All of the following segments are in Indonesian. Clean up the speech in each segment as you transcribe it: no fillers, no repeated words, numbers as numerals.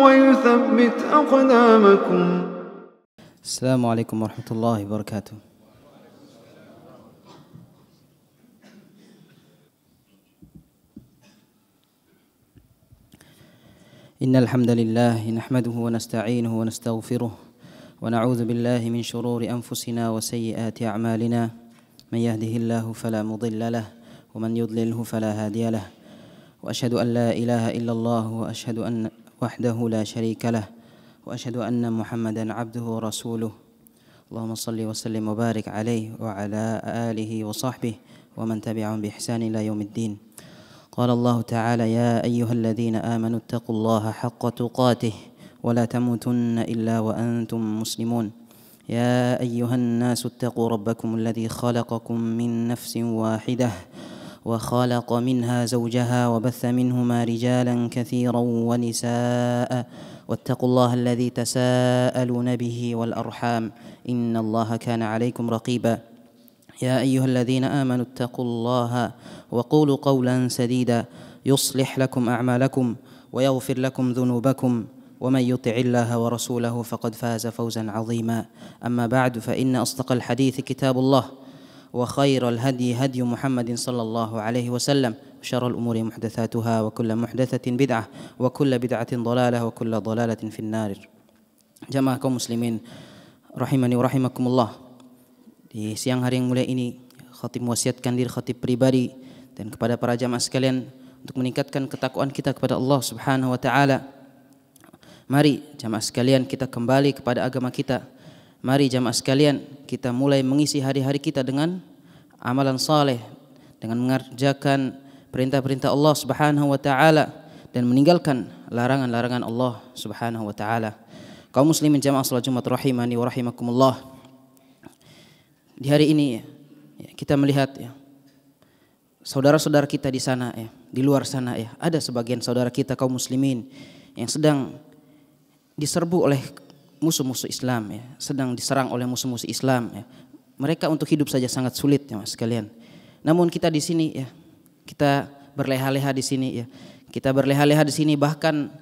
ويثبت أقدامكم. السلام عليكم ورحمة الله وبركاته. إن الحمد لله نحمده ونستعينه ونستغفره ونعوذ بالله من شرور أنفسنا وسيئات أعمالنا من يهده الله فلا مضل له ومن يضلله فلا هادي له وأشهد أن لا إله إلا الله وأشهد أن وحده لا شريك له وأشهد أن محمدا عبده ورسوله اللهم صل وسلم وبارك عليه وعلى آله وصحبه ومن تبعهم بإحسان إلى يوم الدين. قال الله تعالى يا أيها الذين آمنوا اتقوا الله حق تقاته ولا تموتن إلا وأنتم مسلمون. يا أيها الناس اتقوا ربكم الذي خلقكم من نفس واحدة وخلق منها زوجها وبث منهما رجالا كثيرا ونساء واتقوا الله الذي تساءلون به والأرحام إن الله كان عليكم رقيبا. يا أيها الذين آمنوا اتقوا الله وقولوا قولا سديدا يصلح لكم أعمالكم ويغفر لكم ذنوبكم ومن يطع الله ورسوله فقد فاز فوزا عظيما. أما بعد فإن أصدق الحديث كتاب الله وخير الهدي هدي محمد صلى الله عليه وسلم وشر الأمور محدثاتها وكل محدثة بدعة وكل بدعة ضلالة وكل ضلالة في النار. Jamaah kaum muslimin rahimani wa rahimakumullah. Di siang hari yang mulia ini, khatib mewasiatkan diri khatib pribadi dan kepada para jamaah sekalian untuk meningkatkan ketakwaan kita kepada Allah Subhanahu wa taala. Mari jamaah sekalian kita kembali kepada agama kita. Mari jamaah sekalian kita mulai mengisi hari-hari kita dengan amalan saleh, dengan mengerjakan perintah-perintah Allah Subhanahu wa taala dan meninggalkan larangan-larangan Allah Subhanahu wa taala. Kaum muslimin jamaah salat Jumat rahimani wa rahimakumullah. Di hari ini kita melihat saudara-saudara kita di sana di luar sana ada sebagian saudara kita kaum muslimin yang sedang diserbu oleh musuh-musuh Islam sedang diserang oleh musuh-musuh Islam Mereka untuk hidup saja sangat sulit Mas sekalian. Namun kita di sini kita berleha-leha di sini Kita berleha-leha di sini, bahkan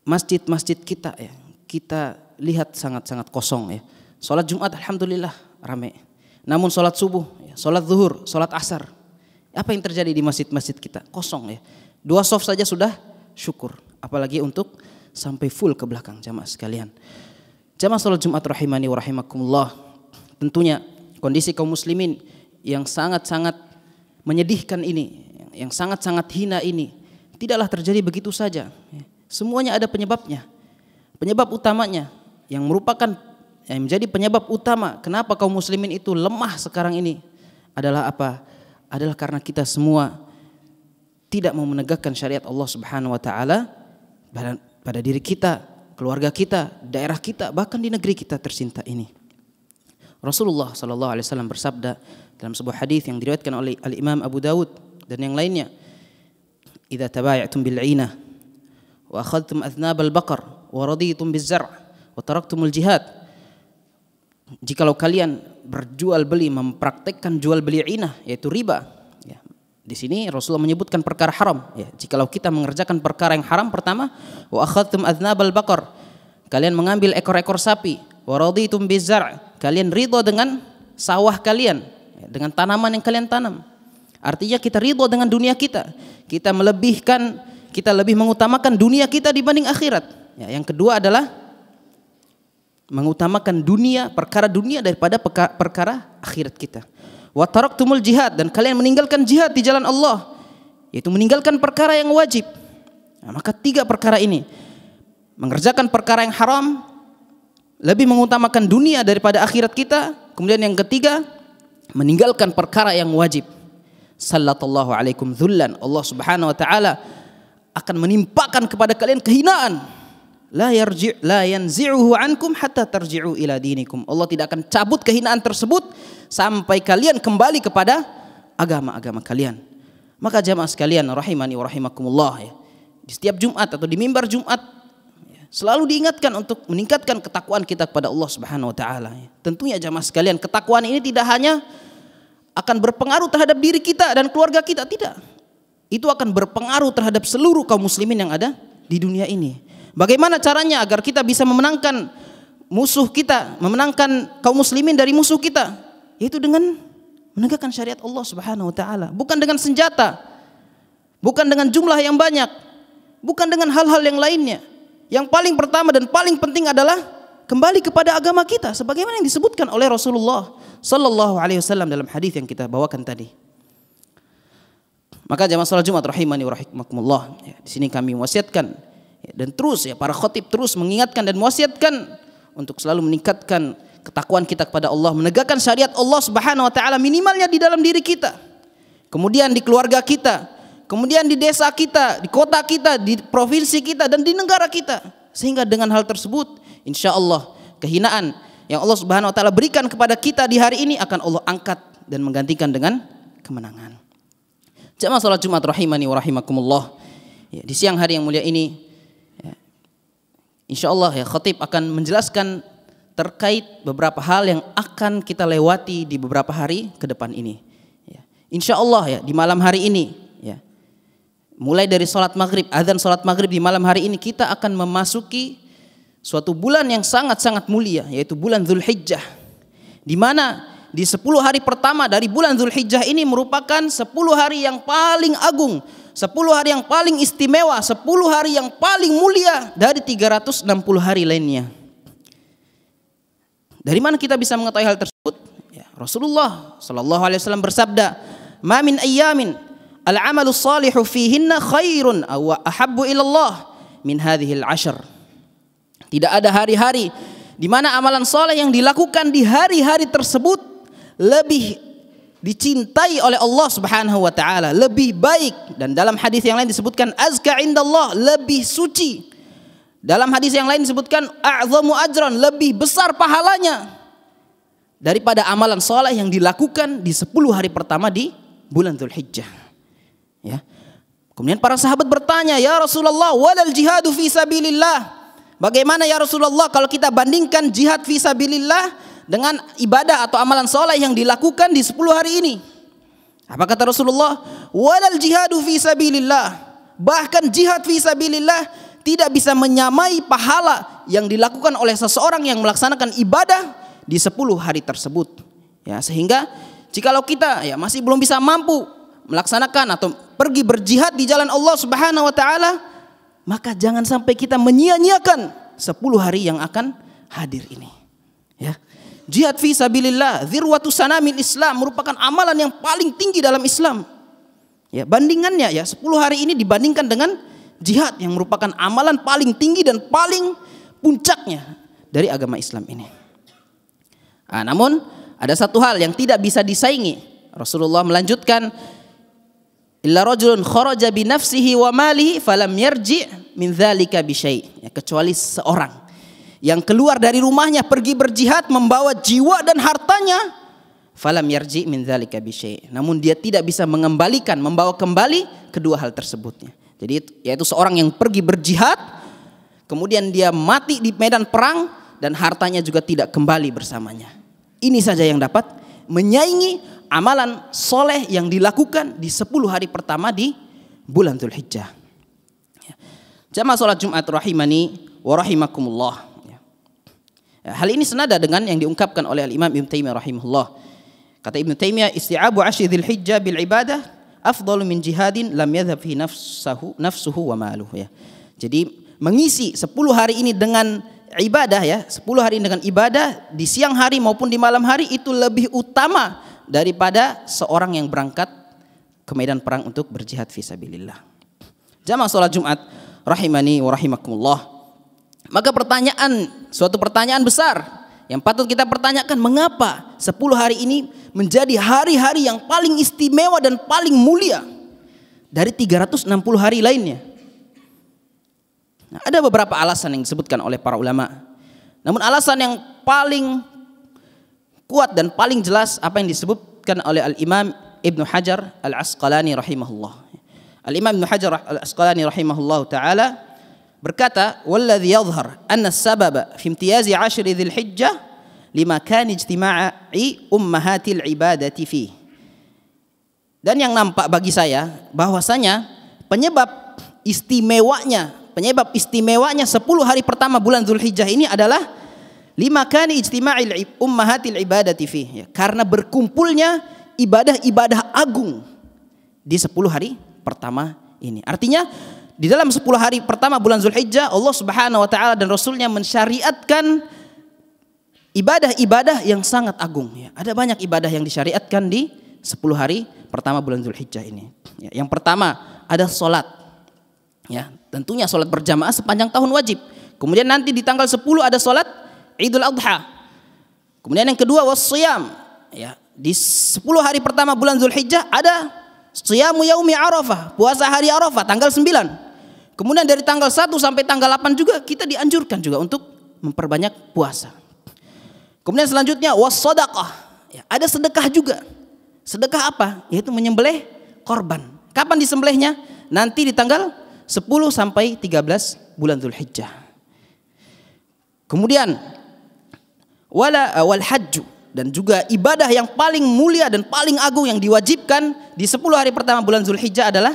masjid-masjid kita kita lihat sangat-sangat kosong Salat Jumat alhamdulillah ramai. Namun salat subuh, salat zuhur, salat asar, apa yang terjadi di masjid-masjid kita? Kosong 2 shaf saja sudah syukur, apalagi untuk sampai full ke belakang jamaah sekalian. Jamaah salat Jumat rahimani wa rahimakumullah. Tentunya kondisi kaum muslimin yang sangat-sangat menyedihkan ini, yang sangat-sangat hina ini tidaklah terjadi begitu saja. Semuanya ada penyebabnya. Penyebab utamanya yang merupakan yang menjadi penyebab utama kenapa kaum muslimin itu lemah sekarang ini adalah apa? Adalah karena kita semua tidak mau menegakkan syariat Allah Subhanahu wa taala pada diri kita, keluarga kita, daerah kita, bahkan di negeri kita tercinta ini. Rasulullah sallallahu alaihi wasallam bersabda dalam sebuah hadis yang diriwayatkan oleh Al-Imam Abu Dawud dan yang lainnya, "Idza tabaya'tum bil 'inah wa akhadhtum athnab al-baqar wa raditum biz-zar' wa taraktumul jihad." Jikalau kalian berjual beli, mempraktekkan jual beli inah, yaitu riba. Di sini Rasulullah menyebutkan perkara haram. Jikalau kita mengerjakan perkara yang haram, pertama, wa akhadtum adznabal baqar, kalian mengambil ekor-ekor sapi, wa raditum bizar', kalian ridho dengan sawah kalian, dengan tanaman yang kalian tanam. Artinya kita ridho dengan dunia kita. Kita lebih mengutamakan dunia kita dibanding akhirat. Yang kedua adalah mengutamakan perkara dunia daripada perkara akhirat kita. Wa taraktumul jihad, dan kalian meninggalkan jihad di jalan Allah, yaitu meninggalkan perkara yang wajib. Maka 3 perkara ini, mengerjakan perkara yang haram, lebih mengutamakan dunia daripada akhirat kita, kemudian yang ketiga, meninggalkan perkara yang wajib. Sallallahu alaikum dhullan, Allah Subhanahu wa taala akan menimpakan kepada kalian kehinaan. La yanzi'uhu ankum hatta tarji'u ila dinikum. Allah tidak akan cabut kehinaan tersebut sampai kalian kembali kepada agama-agama kalian. Maka jamaah sekalian rahimani wa rahimakumullah di setiap Jumat atau di mimbar Jumat selalu diingatkan untuk meningkatkan ketakwaan kita kepada Allah Subhanahu wa taala. Tentunya jamaah sekalian, ketakwaan ini tidak hanya akan berpengaruh terhadap diri kita dan keluarga kita, tidak. Itu akan berpengaruh terhadap seluruh kaum muslimin yang ada di dunia ini. Bagaimana caranya agar kita bisa memenangkan musuh kita, memenangkan kaum muslimin dari musuh kita? Yaitu dengan menegakkan syariat Allah Subhanahu wa taala, bukan dengan senjata, bukan dengan jumlah yang banyak, bukan dengan hal-hal yang lainnya. Yang paling pertama dan paling penting adalah kembali kepada agama kita sebagaimana yang disebutkan oleh Rasulullah sallallahu alaihi wasallam dalam hadis yang kita bawakan tadi. Maka jamaah salat Jumat rahimani wa rahimakumullah, ya, di sini kami wasiatkan, ya, dan terus ya para khatib terus mengingatkan dan mewasiatkan untuk selalu meningkatkan ketakwaan kita kepada Allah, menegakkan syariat Allah Subhanahu wa taala minimalnya di dalam diri kita, kemudian di keluarga kita, kemudian di desa kita, di kota kita, di provinsi kita, dan di negara kita. Sehingga dengan hal tersebut, insya Allah kehinaan yang Allah Subhanahu wa taala berikan kepada kita di hari ini akan Allah angkat dan menggantikan dengan kemenangan. Jamaah salat Jumat rahimani wa rahimakumullah, ya, di siang hari yang mulia ini, ya, insya Allah ya, khatib akan menjelaskan terkait beberapa hal yang akan kita lewati di beberapa hari ke depan ini. Ya, insya Allah ya, di malam hari ini, ya, mulai dari salat maghrib, azan salat maghrib di malam hari ini, kita akan memasuki suatu bulan yang sangat-sangat mulia, yaitu bulan Dzulhijjah, di mana di 10 hari pertama dari bulan Dzulhijjah ini merupakan 10 hari yang paling agung, 10 hari yang paling istimewa, 10 hari yang paling mulia dari 360 hari lainnya. Dari mana kita bisa mengetahui hal tersebut? Ya, Rasulullah sallallahu alaihi wasallam bersabda, "Ma min ayyamin al-'amalu shalihu fihinna khairun aw ahabbu ila Allah min hadhihi al-'ashr." Tidak ada hari-hari di mana amalan saleh yang dilakukan di hari-hari tersebut lebih dicintai oleh Allah Subhanahu wa taala, lebih baik, dan dalam hadis yang lain disebutkan azka indallah, lebih suci. Dalam hadis yang lain disebutkan a'zamu ajran, lebih besar pahalanya daripada amalan saleh yang dilakukan di 10 hari pertama di bulan Dzulhijjah. Ya. Kemudian para sahabat bertanya, "Ya Rasulullah, walal jihadu fi sabilillah?" Bagaimana ya Rasulullah kalau kita bandingkan jihad fi sabilillah dengan ibadah atau amalan saleh yang dilakukan di 10 hari ini? Apa kata Rasulullah? Walal jihadu fi sabilillah. Bahkan jihad fi sabilillah tidak bisa menyamai pahala yang dilakukan oleh seseorang yang melaksanakan ibadah di 10 hari tersebut. Ya, sehingga jikalau kita ya masih belum bisa mampu melaksanakan atau pergi berjihad di jalan Allah Subhanahu wa taala, maka jangan sampai kita menyia-nyiakan 10 hari yang akan hadir ini. Ya. Jihad fi sabilillah, dzirwatu sanamil Islam, merupakan amalan yang paling tinggi dalam Islam. Ya, bandingannya ya 10 hari ini dibandingkan dengan jihad yang merupakan amalan paling tinggi dan paling puncaknya dari agama Islam ini. Namun ada satu hal yang tidak bisa disaingi. Rasulullah melanjutkan, illa rajulun kharaja bi nafsihi wa malihi falam yarji' min dzalika bi syai'. Ya, kecuali seorang yang keluar dari rumahnya pergi berjihad membawa jiwa dan hartanya, falam yarji' min dzalika bi syai'. Namun dia tidak bisa mengembalikan, membawa kembali kedua hal tersebutnya. Jadi yaitu seorang yang pergi berjihad kemudian dia mati di medan perang dan hartanya juga tidak kembali bersamanya. Ini saja yang dapat menyaingi amalan soleh yang dilakukan di 10 hari pertama di bulan Dzulhijjah. Jamaah salat Jumat rahimani wa rahimakumullah. Hal ini senada dengan yang diungkapkan oleh Al-Imam Ibnu Taimiyah rahimahullah. Kata Ibnu Taimiyah, isti'abu 'ashri Dzulhijjah bil ibadah afdalu min jihadin lam yadhhab fi nafsuhu wa maluhu. Ya. Jadi mengisi 10 hari ini dengan ibadah, ya, 10 hari ini dengan ibadah di siang hari maupun di malam hari itu lebih utama daripada seorang yang berangkat ke medan perang untuk berjihad fi sabilillah. Jamaah salat Jumat rahimani wa rahimakumullah. Maka suatu pertanyaan besar yang patut kita pertanyakan, mengapa 10 hari ini menjadi hari-hari yang paling istimewa dan paling mulia dari 360 hari lainnya? Nah, ada beberapa alasan yang disebutkan oleh para ulama. Namun alasan yang paling kuat dan paling jelas apa yang disebutkan oleh Al-Imam Ibnu Hajar Al-Asqalani rahimahullah. Al-Imam Ibnu Hajar Al-Asqalani rahimahullah ta'ala berkata, "Walladhi yadhhar anna as-sababa fi imtiyazi 'ashri Dzulhijjah lima kan ijtima'i ummahatil ibadati fi." Dan yang nampak bagi saya bahwasanya penyebab istimewanya penyebab istimewanya 10 hari pertama bulan Dzulhijjah ini adalah limakani ijtima'il ummahatil ibadati fi, ya, karena berkumpulnya ibadah-ibadah agung di 10 hari pertama ini. Artinya di dalam 10 hari pertama bulan Dzulhijjah Allah Subhanahu wa taala dan Rasulnya mensyariatkan ibadah-ibadah yang sangat agung, ya. Ada banyak ibadah yang disyariatkan di 10 hari pertama bulan Dzulhijjah ini. Ya, yang pertama ada sholat, ya, tentunya sholat berjamaah sepanjang tahun wajib. Kemudian nanti di tanggal 10 ada sholat Idul Adha. Kemudian yang kedua wassiyam, ya, di 10 hari pertama bulan Dzulhijjah ada Siyamu yaumi Arafah, puasa hari Arafah tanggal 9. Kemudian dari tanggal 1 sampai tanggal 8 juga kita dianjurkan juga untuk memperbanyak puasa. Kemudian selanjutnya wassadaqah, ya, ada sedekah juga. Sedekah apa? Yaitu menyembelih korban. Kapan disembelihnya? Nanti di tanggal 10 sampai 13 bulan Dzulhijjah. Kemudian wal hajju, dan juga ibadah yang paling mulia dan paling agung yang diwajibkan di 10 hari pertama bulan Dzulhijjah adalah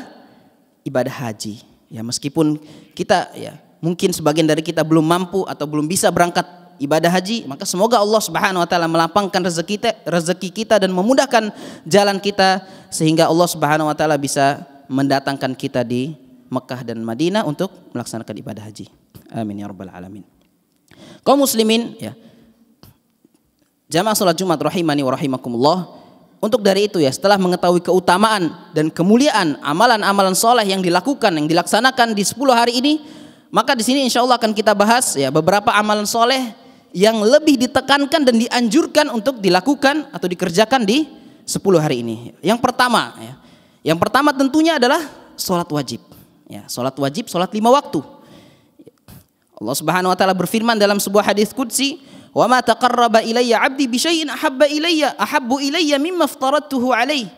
ibadah haji. Ya, meskipun kita, ya, mungkin sebagian dari kita belum mampu atau belum bisa berangkat ibadah haji, maka semoga Allah Subhanahu wa taala melapangkan rezeki kita dan memudahkan jalan kita sehingga Allah Subhanahu wa taala bisa mendatangkan kita di Mekah dan Madinah untuk melaksanakan ibadah haji. Amin ya rabbal alamin. Kaum muslimin, ya, jamaah salat Jumat rahimani wa rahimakumullah, untuk dari itu, ya, setelah mengetahui keutamaan dan kemuliaan amalan-amalan soleh yang dilakukan, yang dilaksanakan di 10 hari ini, maka di sini insya Allah akan kita bahas, ya, beberapa amalan soleh yang lebih ditekankan dan dianjurkan untuk dilakukan atau dikerjakan di 10 hari ini. Yang pertama tentunya adalah sholat wajib. Ya, sholat wajib, sholat 5 waktu. Allah Subhanahu wa taala berfirman dalam sebuah hadis qudsi, "Wa ma taqarraba ilayya 'abdi bi syai'in ahabbu ilayya mimma aftaradtuhu alaihi."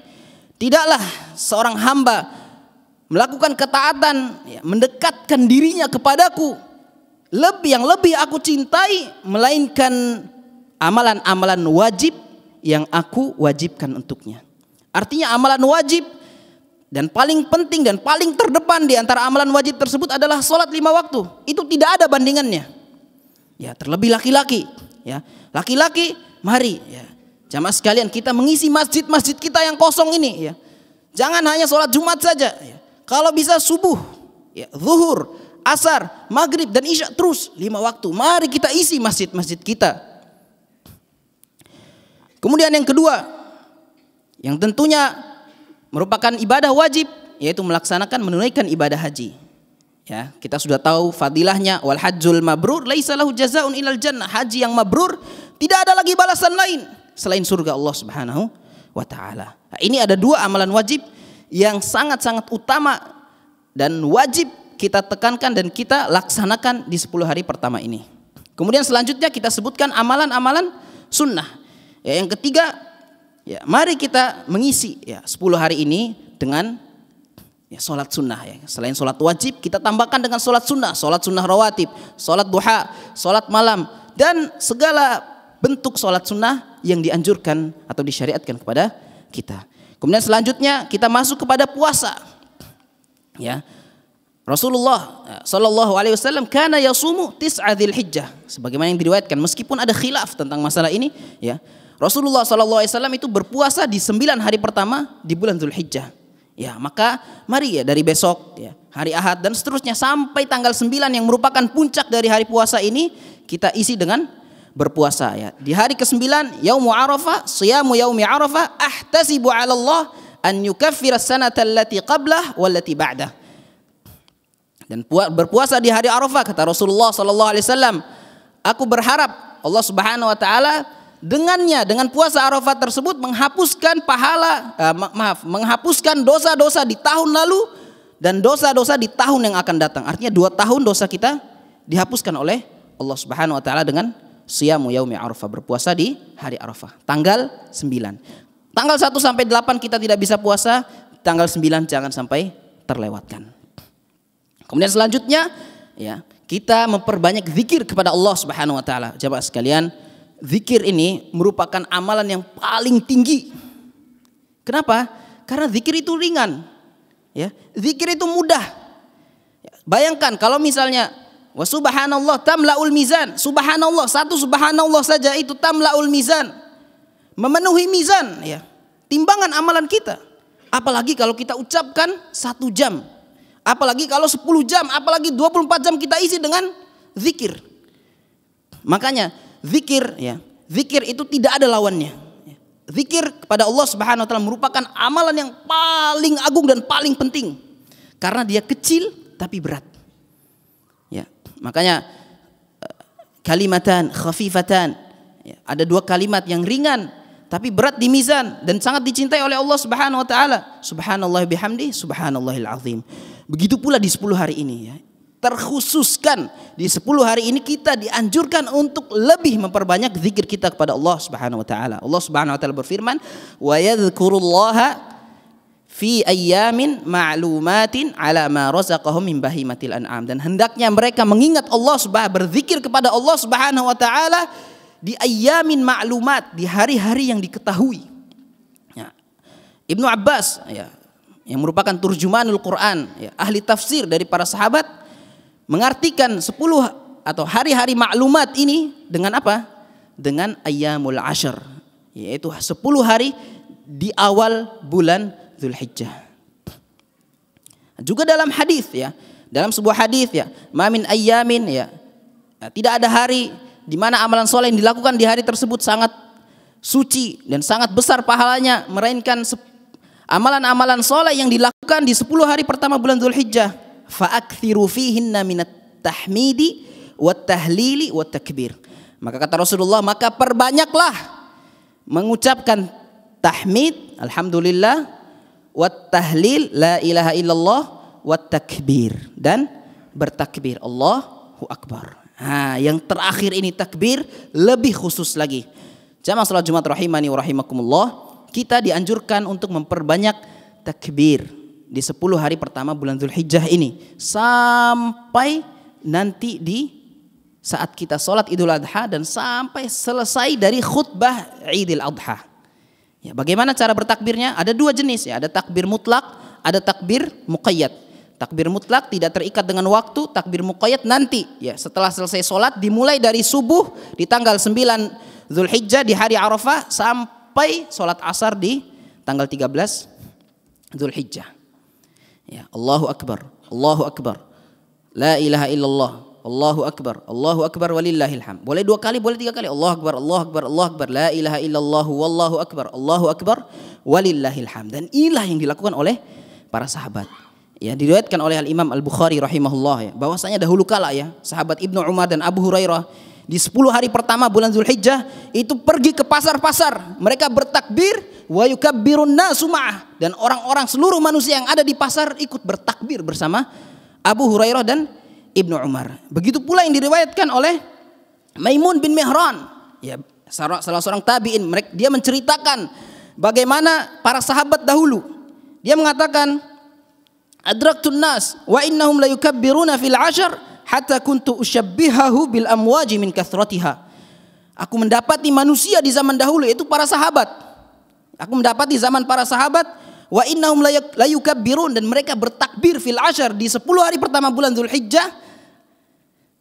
Tidaklah seorang hamba melakukan ketaatan, ya, mendekatkan dirinya kepadaku yang lebih aku cintai melainkan amalan-amalan wajib yang aku wajibkan untuknya. Artinya amalan wajib dan paling penting dan paling terdepan di antara amalan wajib tersebut adalah sholat 5 waktu. Itu tidak ada bandingannya. Ya, terlebih laki-laki. Ya, laki-laki, mari, ya, jamaah sekalian, kita mengisi masjid-masjid kita yang kosong ini, ya. Jangan hanya sholat Jumat saja, ya. Kalau bisa subuh, ya, zuhur, asar, maghrib dan isya, terus 5 waktu. Mari kita isi masjid-masjid kita. Kemudian yang kedua, yang tentunya merupakan ibadah wajib, yaitu melaksanakan, menunaikan ibadah haji. Ya, kita sudah tahu fadilahnya, wal hajjul mabrur laisa lahu jazaa'un ilal jannah. Haji yang mabrur tidak ada lagi balasan lain selain surga Allah Subhanahu wa taala. Nah, ini ada 2 amalan wajib yang sangat-sangat utama dan wajib kita tekankan dan kita laksanakan di 10 hari pertama ini. Kemudian selanjutnya kita sebutkan amalan-amalan sunnah. Ya, yang ketiga, ya, mari kita mengisi, ya, 10 hari ini dengan, ya, sholat sunnah, ya. Selain sholat wajib, kita tambahkan dengan sholat sunnah rawatib, sholat duha, sholat malam, dan segala bentuk sholat sunnah yang dianjurkan atau disyariatkan kepada kita. Kemudian selanjutnya kita masuk kepada puasa. Ya, Rasulullah sallallahu alaihi wasallam kana yasumu tis'a Dzulhijjah, sebagaimana yang diriwayatkan, meskipun ada khilaf tentang masalah ini, ya. Rasulullah sallallahu alaihi wasallam itu berpuasa di 9 hari pertama di bulan Dzulhijjah. Ya, maka mari, ya, dari besok, ya, hari Ahad dan seterusnya sampai tanggal 9 yang merupakan puncak dari hari puasa ini kita isi dengan berpuasa, ya. Di hari ke-9 Yaumu Arafah, siyamu yaumi Arafah, ahtasibu 'ala Allah an yukaffira as-sanata allati qablah wallati ba'dah. Dan berpuasa di hari Arafah, kata Rasulullah sallallahu alaihi wasallam, aku berharap Allah Subhanahu wa taala dengan puasa Arafah tersebut menghapuskan menghapuskan dosa-dosa di tahun lalu dan dosa-dosa di tahun yang akan datang. Artinya 2 tahun dosa kita dihapuskan oleh Allah Subhanahu wa taala dengan siyamu yaumi Arafah, berpuasa di hari Arafah tanggal 9. Tanggal 1 sampai 8 kita tidak bisa puasa, tanggal 9 jangan sampai terlewatkan. Kemudian selanjutnya, ya, kita memperbanyak zikir kepada Allah Subhanahu wa taala. Jamaah sekalian, zikir ini merupakan amalan yang paling tinggi. Kenapa? Karena zikir itu ringan, ya. Zikir itu mudah. Bayangkan kalau misalnya wa subhanallah tamlaul mizan, subhanallah, satu subhanallah saja itu tamlaul mizan, memenuhi mizan ya, timbangan amalan kita. Apalagi kalau kita ucapkan 1 jam, apalagi kalau 10 jam, apalagi 24 jam kita isi dengan zikir. Makanya zikir ya, zikir itu tidak ada lawannya. Zikir kepada Allah Subhanahu wa taala merupakan amalan yang paling agung dan paling penting karena dia kecil tapi berat. Ya, makanya kalimatan khafifatan, ya, ada 2 kalimat yang ringan tapi berat di mizan dan sangat dicintai oleh Allah Subhanahu wa taala. Subhanallah bihamdi, subhanallahil azim. Begitu pula di 10 hari ini ya. Terkhususkan di 10 hari ini kita dianjurkan untuk lebih memperbanyak zikir kita kepada Allah Subhanahu wa taala. Allah Subhanahu wa taala berfirman, "Wa yadhkurullaha fi ayyamin ma'lumatin ala ma razaqahum min bahimatil an'am." Dan hendaknya mereka mengingat Allah Subhanahu, berzikir kepada Allah Subhanahu wa taala di ayyamin ma'lumat, di hari-hari yang diketahui. Ya. Ibnu Abbas ya, yang merupakan turjumanul Quran, ya, ahli tafsir dari para sahabat, mengartikan 10 atau hari-hari maklumat ini dengan apa? Dengan ayyamul ashar, yaitu 10 hari di awal bulan Dzulhijjah. Juga dalam hadis ya, dalam sebuah hadis ya, ma min ayyamin ya, tidak ada hari di mana amalan soleh yang dilakukan di hari tersebut sangat suci dan sangat besar pahalanya, melainkan amalan-amalan soleh yang dilakukan di 10 hari pertama bulan Dzulhijjah. Fa'akthiru fihinna minat tahmidi wat tahlili wat takbir. Maka kata Rasulullah, maka perbanyaklah mengucapkan tahmid, alhamdulillah, wat tahlil, la ilaha illallah, wat takbir, dan bertakbir, Allahu akbar. Nah, yang terakhir ini takbir lebih khusus lagi. Jamaah salat Jumat rahimani wa rahimakumullah, kita dianjurkan untuk memperbanyak takbir di 10 hari pertama bulan Dzulhijjah ini sampai nanti di saat kita sholat Idul Adha dan sampai selesai dari khutbah Idul Adha. Ya, bagaimana cara bertakbirnya? Ada 2 jenis ya, ada takbir mutlak, ada takbir muqayyad. Takbir mutlak tidak terikat dengan waktu, takbir muqayyad nanti ya, setelah selesai sholat, dimulai dari subuh di tanggal 9 Dzulhijjah di hari Arafah sampai sholat asar di tanggal 13 Dzulhijjah. Ya, Allahu akbar, Allahu akbar, la ilaha illallah, Allahu akbar walillahil hamd. Boleh 2 kali, boleh 3 kali. Allahu akbar, Allahu akbar, Allahu akbar, la ilaha illallah, wallahu akbar, Allahu akbar walillahil hamd. Dan inilah yang dilakukan oleh para sahabat. Ya, diriwayatkan oleh Al-Imam Al-Bukhari rahimahullah ya, bahwasanya dahulu kala ya, sahabat Ibnu Umar dan Abu Hurairah di 10 hari pertama bulan Dzulhijjah itu pergi ke pasar-pasar. Mereka bertakbir wa yukabbirun nasu ma'ah, dan orang-orang seluruh manusia yang ada di pasar ikut bertakbir bersama Abu Hurairah dan Ibnu Umar. Begitu pula yang diriwayatkan oleh Maimun bin Mihran ya, salah seorang tabi'in. Dia menceritakan bagaimana para sahabat dahulu. Dia mengatakan, adraktun nas wa innahum la yukabbiruna fil ashar hatta kuntu ushabbihahu bil amwaji min kathratiha. Aku mendapati manusia di zaman dahulu, yaitu para sahabat. Aku mendapati zaman para sahabat, wa innahum la yukabbirun, dan mereka bertakbir fil ashar di 10 hari pertama bulan Dzulhijjah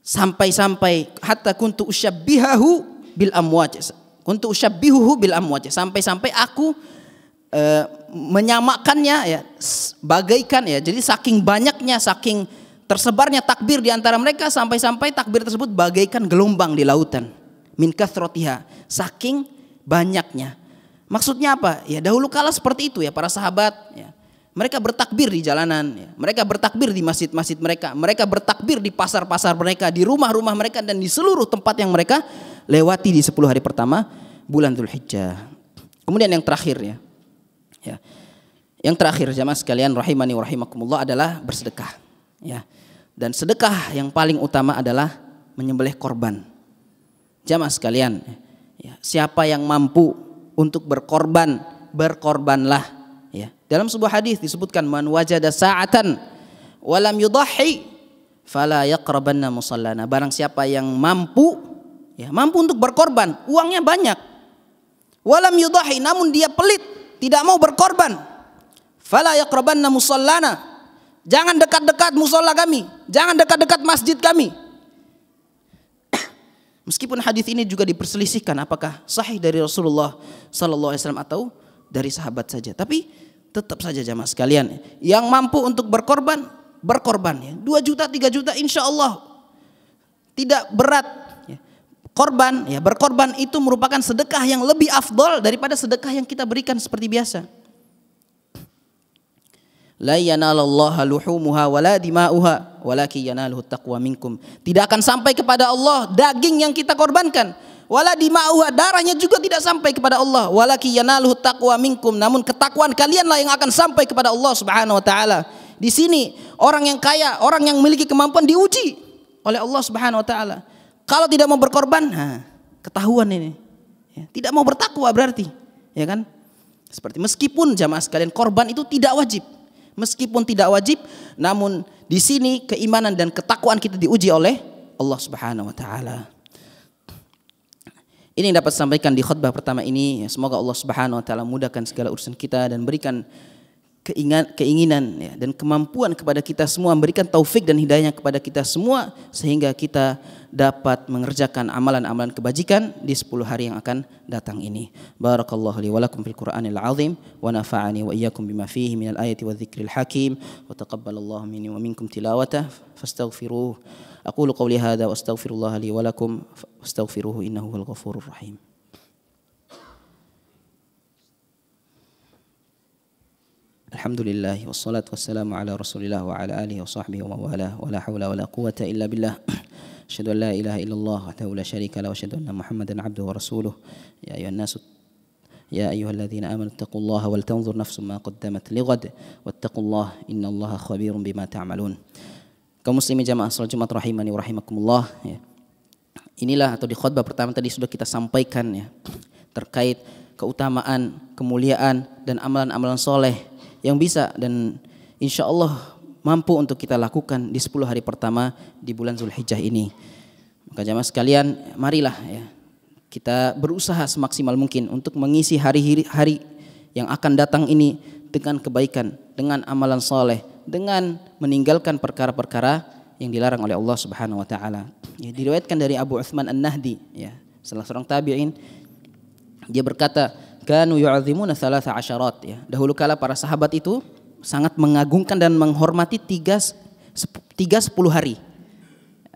sampai-sampai hatta kuntu ushabbihahu bil amwaj. Kuntu ushabbihuhu bil amwaj, sampai-sampai aku menyamakannya ya, bagaikan ya, jadi saking banyaknya, saking tersebarnya takbir di antara mereka, sampai-sampai takbir tersebut bagaikan gelombang di lautan, min kathratiha, saking banyaknya. Maksudnya apa? Ya, dahulu kala seperti itu ya para sahabat ya. Mereka bertakbir di jalanan ya. Mereka bertakbir di masjid-masjid mereka. Mereka bertakbir di pasar-pasar mereka, di rumah-rumah mereka, dan di seluruh tempat yang mereka lewati di 10 hari pertama bulan Dzulhijjah. Kemudian yang terakhir ya. Ya. Yang terakhir jamaah sekalian rahimani wa rahimakumullah adalah bersedekah ya. Dan sedekah yang paling utama adalah menyembelih korban. Jamaah sekalian ya, siapa yang mampu untuk berkorban, berkorbanlah ya. Dalam sebuah hadis disebutkan, man wajada sa'atan wa lam yudahhi fala yaqrabanna musallana. Barang siapa yang mampu ya, mampu untuk berkorban, uangnya banyak, wa lam yudahhi, namun dia pelit, tidak mau berkorban, fala yaqrabanna musallana, Jangan dekat-dekat musola kami, jangan dekat-dekat masjid kami. Meskipun hadis ini juga diperselisihkan apakah sahih dari Rasulullah sallallahu alaihi wasallam atau dari sahabat saja, tapi tetap saja jamaah sekalian, yang mampu untuk berkorban ya. 2 juta, 3 juta insya Allah tidak berat. Korban ya, berkorban itu merupakan sedekah yang lebih afdol daripada sedekah yang kita berikan seperti biasa. La yanalallaha luhumuha wala dima'uha walakin yanaluhu taqwa minkum. Tidak akan sampai kepada Allah daging yang kita korbankan, wala dima'uha, darahnya juga tidak sampai kepada Allah, walakin yanaluhu taqwa minkum, namun ketakwaan kalianlah yang akan sampai kepada Allah Subhanahu wa taala. Di sini orang yang kaya, orang yang memiliki kemampuan diuji oleh Allah Subhanahu wa taala. Kalau tidak mau berkorban, ketahuan ini. Ya, tidak mau bertakwa berarti, ya kan? Seperti meskipun jamaah sekalian korban itu tidak wajib. Meskipun tidak wajib, namun di sini keimanan dan ketakwaan kita diuji oleh Allah Subhanahu wa taala. Ini yang dapat sampaikan di khutbah pertama ini. Semoga Allah Subhanahu wa taala mudahkan segala urusan kita dan berikan keinginan ya, dan kemampuan kepada kita semua, memberikan taufik dan hidayahnya kepada kita semua sehingga kita dapat mengerjakan amalan-amalan kebajikan di 10 hari yang akan datang ini. Barakallahu li wa lakum fil Qur'anil azim wa nafa'ani wa iyyakum bima fihi minal ayati wadh-dhikril hakim wa taqabbalallahu minni wa minkum tilawatah fastaghfiruh. Aqulu qawli hadza wa astaghfirullah li wa lakum fastaghfiruhu innahu huwal ghafurur rahim. Alhamdulillah wassalatu wassalamu ala Rasulillah wa ala alihi wa sahbihi wa mawalah wa la haula wa la quwwata illa billah. Asyhadu an la ilaha illallah wahdahu la syarika lahu wa asyhadu anna Muhammadan abduhu wa rasuluh. Ya ayyuhalladzina amanu taqullaha wal tanzur nafsum ma qaddamat lighad wattaqullaha innallaha khabirun bima ta'malun. Kaum muslimin jamaah salat Jumat rahimani wa rahimakumullah ya. Inilah atau di khutbah pertama tadi sudah kita sampaikan ya, terkait keutamaan, kemuliaan dan amalan-amalan soleh yang bisa dan insya Allah mampu untuk kita lakukan di 10 hari pertama di bulan Zulhijjah ini. Maka jamaah sekalian, marilah ya, kita berusaha semaksimal mungkin untuk mengisi hari-hari yang akan datang ini dengan kebaikan, dengan amalan soleh, dengan meninggalkan perkara-perkara yang dilarang oleh Allah Subhanahu wa taala. Ya, diriwayatkan dari Abu Utsman An-Nahdi ya, salah seorang tabi'in, dia berkata, kanu yu'azimuna 13 ya. Dahulu kala para sahabat itu sangat mengagungkan dan menghormati 10 hari.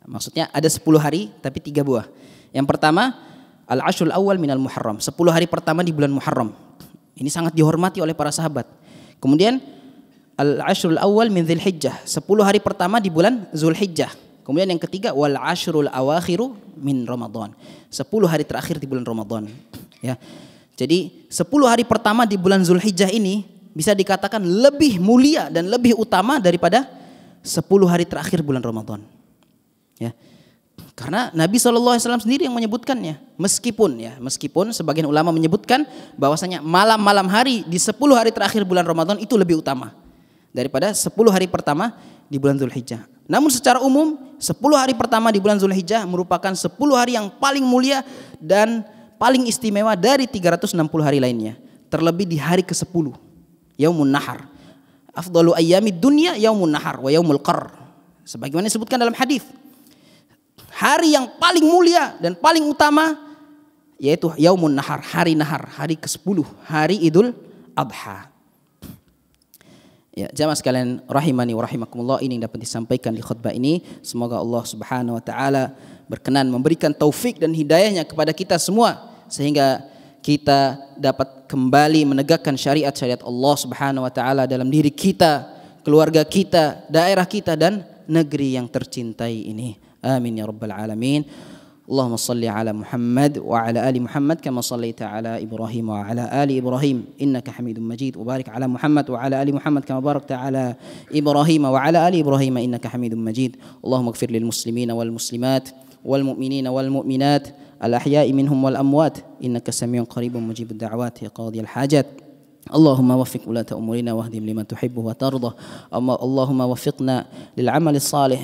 Maksudnya ada 10 hari tapi 3 buah. Yang pertama al-ashrul awal minal Muharram, 10 hari pertama di bulan Muharram. Ini sangat dihormati oleh para sahabat. Kemudian al-ashrul awal min Dzulhijjah, 10 hari pertama di bulan Zulhijjah. Kemudian yang ketiga wal ashrul awakhiru min Ramadan, 10 hari terakhir di bulan Ramadan. Ya. Jadi 10 hari pertama di bulan Zulhijjah ini bisa dikatakan lebih mulia dan lebih utama daripada 10 hari terakhir bulan Ramadan. Ya. Karena Nabi SAW sendiri yang menyebutkannya. Meskipun sebagian ulama menyebutkan bahwasanya malam-malam hari di 10 hari terakhir bulan Ramadan itu lebih utama daripada 10 hari pertama di bulan Zulhijjah. Namun secara umum 10 hari pertama di bulan Zulhijjah merupakan 10 hari yang paling mulia dan paling istimewa dari 360 hari lainnya. Terlebih di hari ke-10, Yaumun Nahar. Afdalu ayyamid dunya Yaumun Nahar wa Yaumul Qarr. Sebagaimana disebutkan dalam hadis. Hari yang paling mulia dan paling utama yaitu Yaumun Nahar, hari Nahar, hari ke-10, hari Idul Adha. Ya, jamaah sekalian rahimani wa rahimakumullah, ini yang dapat disampaikan di khutbah ini. Semoga Allah Subhanahu wa taala berkenan memberikan taufik dan hidayahnya kepada kita semua sehingga kita dapat kembali menegakkan syariat-syariat Allah Subhanahu wa taala dalam diri kita, keluarga kita, daerah kita dan negeri yang tercintai ini. Amin ya rabbal alamin. Allahumma salli ala Muhammad wa ala ali Muhammad kama sallaita ala Ibrahim wa ala ali Ibrahim innaka Hamidum Majid, wa barik ala Muhammad wa ala ali Muhammad kama barakta ala Ibrahim wa ala ali Ibrahim innaka Hamidum Majid. Allahumma ighfir lil muslimina wal muslimat wal mu'minina wal mu'minat al ahya'i minhum wal amwat innaka samiun qaribun mujibud da'awat ya qadiyal hajat. Allahumma waffiq ulata umurina wahdim liman tuhibbu wa tardah. Allahumma waffiqna lil amali salih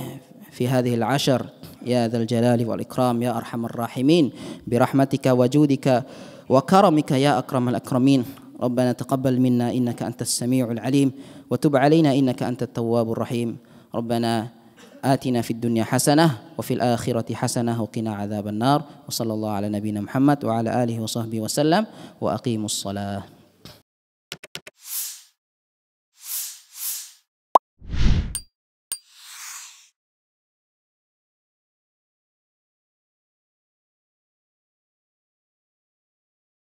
في هذه العشر يا ذا الجلال والإكرام يا أرحم الراحمين برحمتك وجودك وكرمك يا أكرم الأكرمين. ربنا تقبل منا إنك أنت السميع العليم وتب علينا إنك أنت التواب الرحيم. ربنا آتنا في الدنيا حسنة وفي الآخرة حسنة وقنا عذاب النار. وصلى الله على نبينا محمد وعلى آله وصحبه وسلم وأقيموا الصلاة.